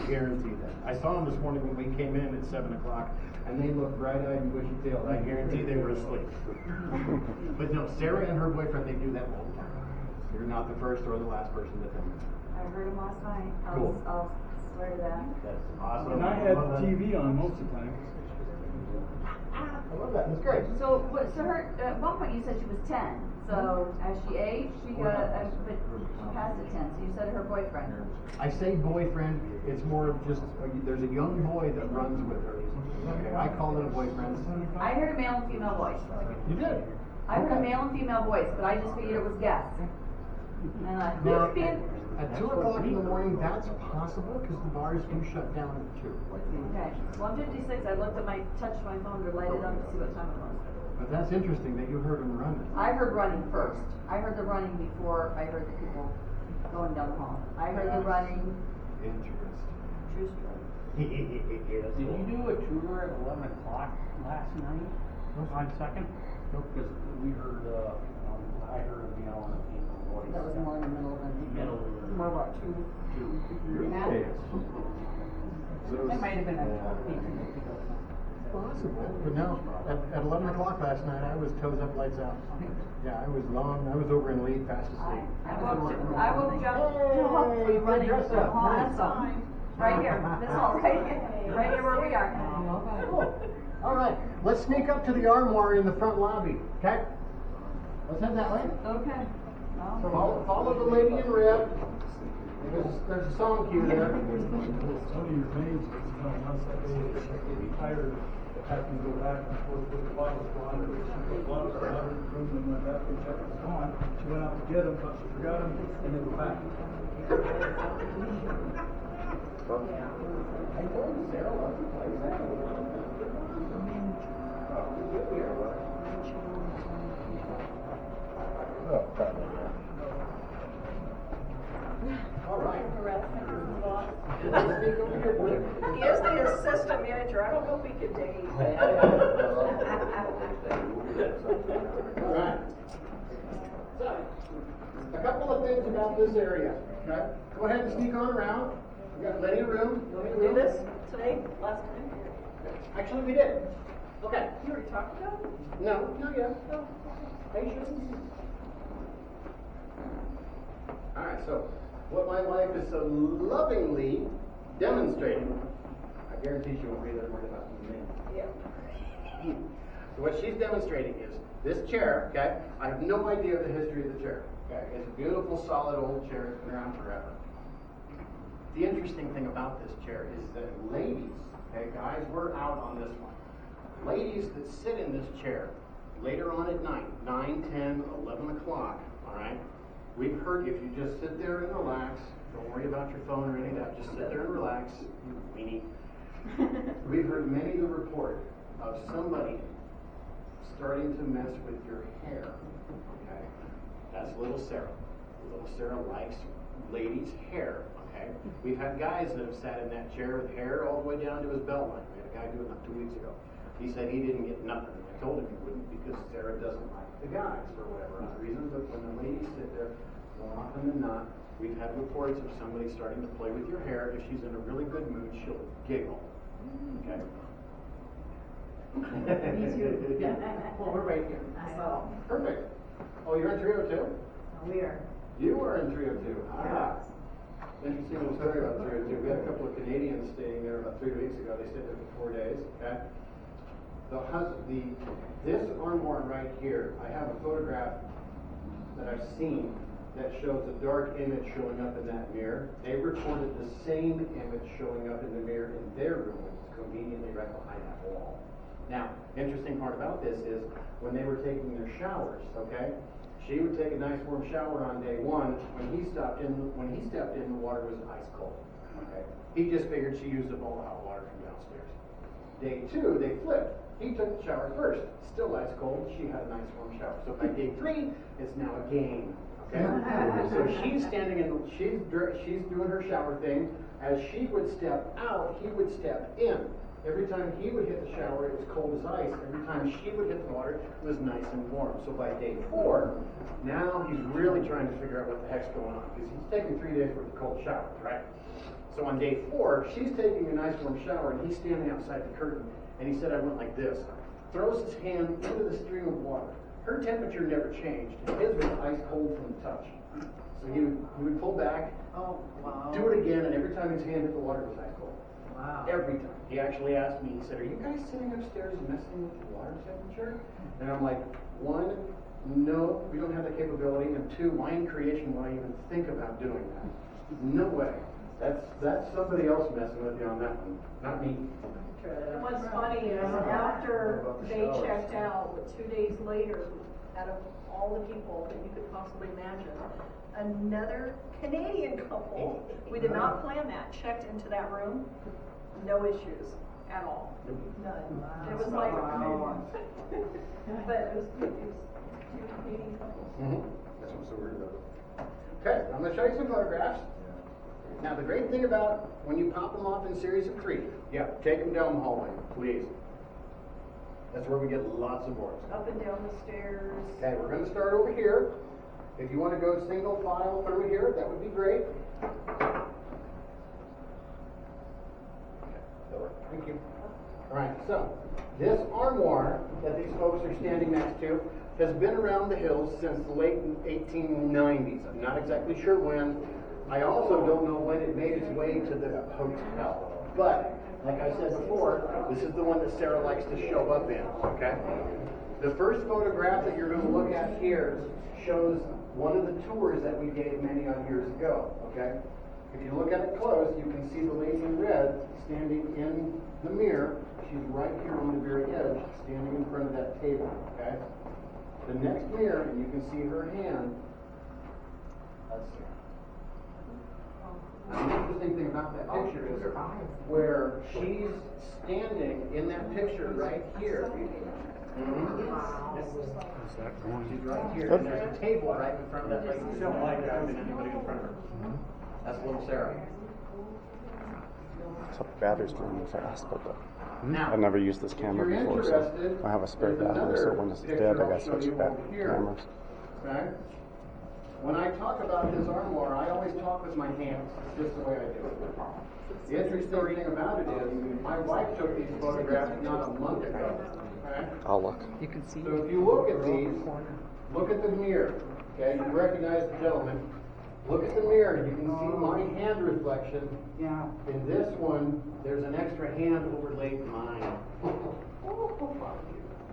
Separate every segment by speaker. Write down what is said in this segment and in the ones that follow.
Speaker 1: guarantee that. I saw them this morning when we came in at 7 o'clock, and they looked bright-eyed and bushy-tailed. I guarantee they were asleep. But no, Sarah and her boyfriend, they do that all the time. You're not the first or the last person to tell me.
Speaker 2: I heard him last night.
Speaker 1: Cool.
Speaker 2: I'll swear to that.
Speaker 1: That's awesome.
Speaker 3: And I had TV on most of the time.
Speaker 1: I love that. That's great.
Speaker 2: So her, at one point you said she was 10. So as she aged, she got, but she passed at 10. So you said her boyfriend.
Speaker 1: I say boyfriend, it's more of just, there's a young boy that runs with her. Okay, I call it a boyfriend.
Speaker 2: I heard a male and female voice.
Speaker 1: You did?
Speaker 2: I heard a male and female voice, but I just figured it was guess. And
Speaker 1: Now, at 2 o'clock in the morning, that's possible because the bars do shut down at 2.
Speaker 2: Okay. 1:56, I looked at touched my phone to light it up to see what time it was.
Speaker 1: But that's interesting that you heard him running.
Speaker 2: I heard running first. I heard the running before I heard the people going down the hall. I heard the running.
Speaker 1: Interesting.
Speaker 2: True story.
Speaker 4: Did you do a tour at 11 o'clock last night on 2nd? Because we heard, I heard a male and a female voice.
Speaker 2: That was more in the middle of the
Speaker 4: Middle.
Speaker 2: More about 2.
Speaker 1: Yeah.
Speaker 4: That might have been a
Speaker 1: Possible, but no. At 11 o'clock last night, I was toes up, lights out. Yeah, I was over in Lee, fast asleep.
Speaker 2: I will jump hopefully running from hall. That's all. Right here. That's all. Right here where we are.
Speaker 1: Cool. All right, let's sneak up to the armoire in the front lobby. Okay? Let's head that way.
Speaker 2: Okay.
Speaker 1: Follow the lady in red. There's a song cue there.
Speaker 3: One of your maids was telling us that they be tired of having to go back and forth with the bottles gone. She put bottles in her room and went back and checked them on. She went out to get them, but she forgot them, and they were back.
Speaker 1: I told you Sarah loves to play that. Oh, probably. All right.
Speaker 5: He is the assistant manager. I don't know if he could date.
Speaker 1: All right. So, a couple of things about this area. Okay. Go ahead and sneak on around. We got plenty of room.
Speaker 5: Did we do this today? Last time?
Speaker 1: Actually, we did. Okay.
Speaker 5: You already talked about it?
Speaker 1: No, not yet. No. Patience. All right. So, what my wife is so lovingly demonstrating, I guarantee she won't be there to worry about me.
Speaker 5: Yeah.
Speaker 1: So what she's demonstrating is this chair, okay? I have no idea the history of the chair. Okay, it's a beautiful, solid old chair. It's been around forever. The interesting thing about this chair is that ladies, okay, guys, we're out on this one. Ladies that sit in this chair later on at night, 9, 10, 11 o'clock, all right? We've heard if you just sit there and relax, don't worry about your phone or any of that, just sit there and relax, you weenie. We've heard many the report of somebody starting to mess with your hair, okay? That's little Sarah. Little Sarah likes ladies' hair, okay? We've had guys that have sat in that chair with hair all the way down to his belt line. We had a guy do it like 2 weeks ago. He said he didn't get nothing. I told him he wouldn't because Sarah doesn't like the guys for whatever other reason. But when the ladies sit there, more often than not, we've had reports of somebody starting to play with your hair. If she's in a really good mood, she'll giggle. Okay?
Speaker 2: Me too.
Speaker 1: Well, we're right here. So, perfect. Oh, you're in 302?
Speaker 2: We are.
Speaker 1: You are in 302. Ah. Interesting little story about 302. We had a couple of Canadians staying there about 3 weeks ago. They stayed there for 4 days. Okay? This armoire right here, I have a photograph that I've seen that shows a dark image showing up in that mirror. They recorded the same image showing up in the mirror in their room, which is conveniently right behind that wall. Now, interesting part about this is when they were taking their showers, okay? She would take a nice warm shower on day one. When he stepped in, the water was ice cold. Okay? He just figured she used up all the hot water from downstairs. Day two, they flipped. He took the shower first. Still ice cold. She had a nice warm shower. So by day three, it's now a game. Okay? So she's standing in, she's doing her shower thing. As she would step out, he would step in. Every time he would hit the shower, it was cold as ice. Every time she would hit the water, it was nice and warm. So by day 4, now he's really trying to figure out what the heck's going on. Because he's taking 3 days worth of cold showers, right? So on day 4, she's taking a nice warm shower, and he's standing outside the curtain, and he said I went like this. Throws his hand into the stream of water. Her temperature never changed, and his was ice cold from the touch. So he would pull back, do it again, and every time his hand hit the water, it was ice cold.
Speaker 2: Wow.
Speaker 1: Every time. He actually asked me, he said, are you guys sitting upstairs messing with the water temperature? And I'm like, 1, no, we don't have that capability, and 2, why in creation would I even think about doing that? No way. That's somebody else messing with you on that one, not me.
Speaker 5: And what's funny is after they checked out, 2 days later, out of all the people that you could possibly imagine, another Canadian couple, we did not plan that, checked into that room, no issues at all. None. It was like, but it was 2 Canadian couples.
Speaker 1: That's what's so weird about it. Okay, I'm going to show you some photographs. Now, the great thing about when you pop them off in series of 3, take them down the hallway, please. That's where we get lots of boards.
Speaker 5: Up and down the stairs.
Speaker 1: Okay, we're going to start over here. If you want to go single file through here, that would be great. Okay, thank you. All right, so this armoire that these folks are standing next to has been around the hills since the late 1890s. I'm not exactly sure when. I also don't know when it made its way to the hotel. But, like I said before, this is the one that Sarah likes to show up in, okay? The first photograph that you're going to look at here shows one of the tours that we gave many odd years ago, okay? If you look at it close, you can see the lady in red standing in the mirror. She's right here on the very edge, standing in front of that table, okay? The next mirror, and you can see her hand, that's Sarah. The interesting thing about that picture is where she's standing in that picture right here. She's right here, and there's a table right in front of that lady. She don't like having anybody in front of her. That's little Sarah.
Speaker 6: So batteries drain fast, but
Speaker 1: Now,
Speaker 6: I've never used this camera
Speaker 1: if you're
Speaker 6: before, so
Speaker 1: interested,
Speaker 6: I have a spare
Speaker 1: there's
Speaker 6: battery, so
Speaker 1: another
Speaker 6: when it's
Speaker 1: picture
Speaker 6: dead, I
Speaker 1: I'll
Speaker 6: gotta
Speaker 1: show
Speaker 6: switch
Speaker 1: you
Speaker 6: back
Speaker 1: over
Speaker 6: to
Speaker 1: here.
Speaker 6: cameras.
Speaker 1: Okay? When I talk about this armoire, I always talk with my hands. It's just the way I do it. The interesting thing about it is, my wife took these photographs not a month ago. Okay?
Speaker 6: I'll look.
Speaker 4: You can see.
Speaker 1: So if you look at these, look at the mirror. Okay, you recognize the gentleman. Look at the mirror. You can see my hand reflection.
Speaker 4: Yeah.
Speaker 1: In this one, there's an extra hand overlaid mine.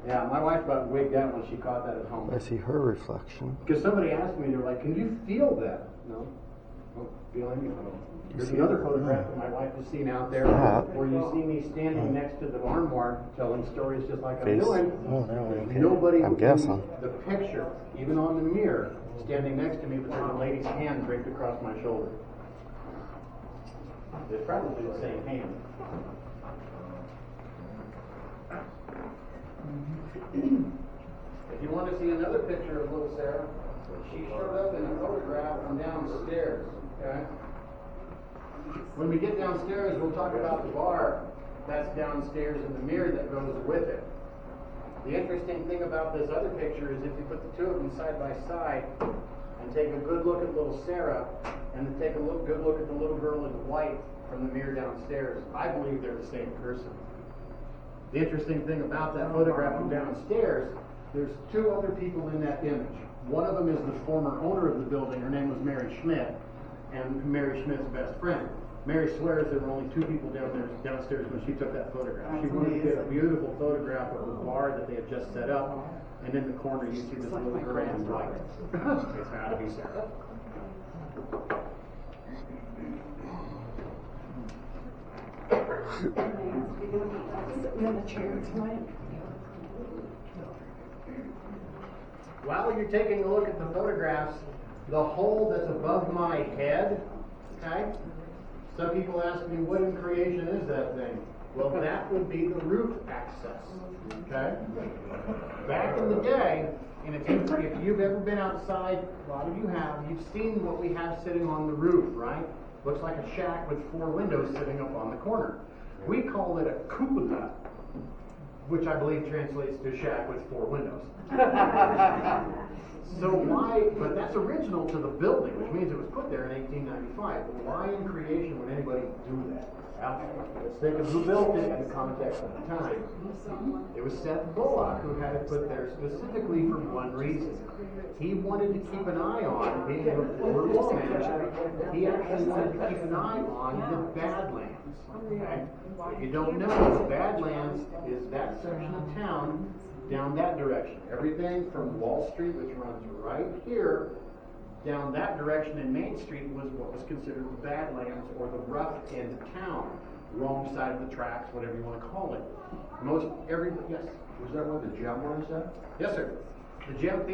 Speaker 1: Yeah, my wife about wigged out when she caught that at home.
Speaker 6: I see her reflection.
Speaker 1: Because somebody asked me, they were like, can you feel that? No. Don't feel anything. Here's another photograph that my wife has seen out there where you see me standing next to the armoire telling stories just like I'm
Speaker 6: Face?
Speaker 1: doing.
Speaker 6: Oh, really? Okay.
Speaker 1: Nobody
Speaker 6: I'm
Speaker 1: will
Speaker 6: guessing.
Speaker 1: see the picture, even on the mirror, standing next to me with a lady's hand draped across my shoulder. It's probably the same hand. If you want to see another picture of little Sarah, she showed up in a photograph from downstairs. Okay? When we get downstairs, we'll talk about the bar that's downstairs and the mirror that goes with it. The interesting thing about this other picture is if you put the two of them side by side and take a good look at little Sarah and then take a good look at the little girl in white from the mirror downstairs, I believe they're the same person. The interesting thing about that photograph from downstairs, there's 2 other people in that image. One of them is the former owner of the building. Her name was Mary Schmidt, and Mary Schmidt's best friend. Mary swears there were only 2 people downstairs when she took that photograph. She wanted to get a beautiful photograph of the bar that they had just set up, and in the corner you see this little girl in white. It's got to be Sarah. While you're taking a look at the photographs, the hole that's above my head, okay? Some people ask me, what in creation is that thing? Well, that would be the roof access, okay? Back in the day, and if you've ever been outside, a lot of you have, you've seen what we have sitting on the roof, right? Looks like a shack with 4 windows sitting up on the corner. We call it a cupola, which I believe translates to shack with 4 windows. So why, but that's original to the building, which means it was put there in 1895. But why in creation would anybody do that? Well, let's think of who built it in the context of the time. It was Seth Bullock who had it put there specifically for one reason. He wanted to keep an eye on, being a former lawman, he actually wanted to keep an eye on the Badlands. Okay? If you don't know, the Badlands is that section of town down that direction. Everything from Wall Street, which runs right here, down that direction in Main Street was what was considered the Badlands or the rough end of town. Wrong side of the tracks, whatever you want to call it. Yes?
Speaker 7: Was that where the gem was at?
Speaker 1: Yes, sir. The Gem Theater.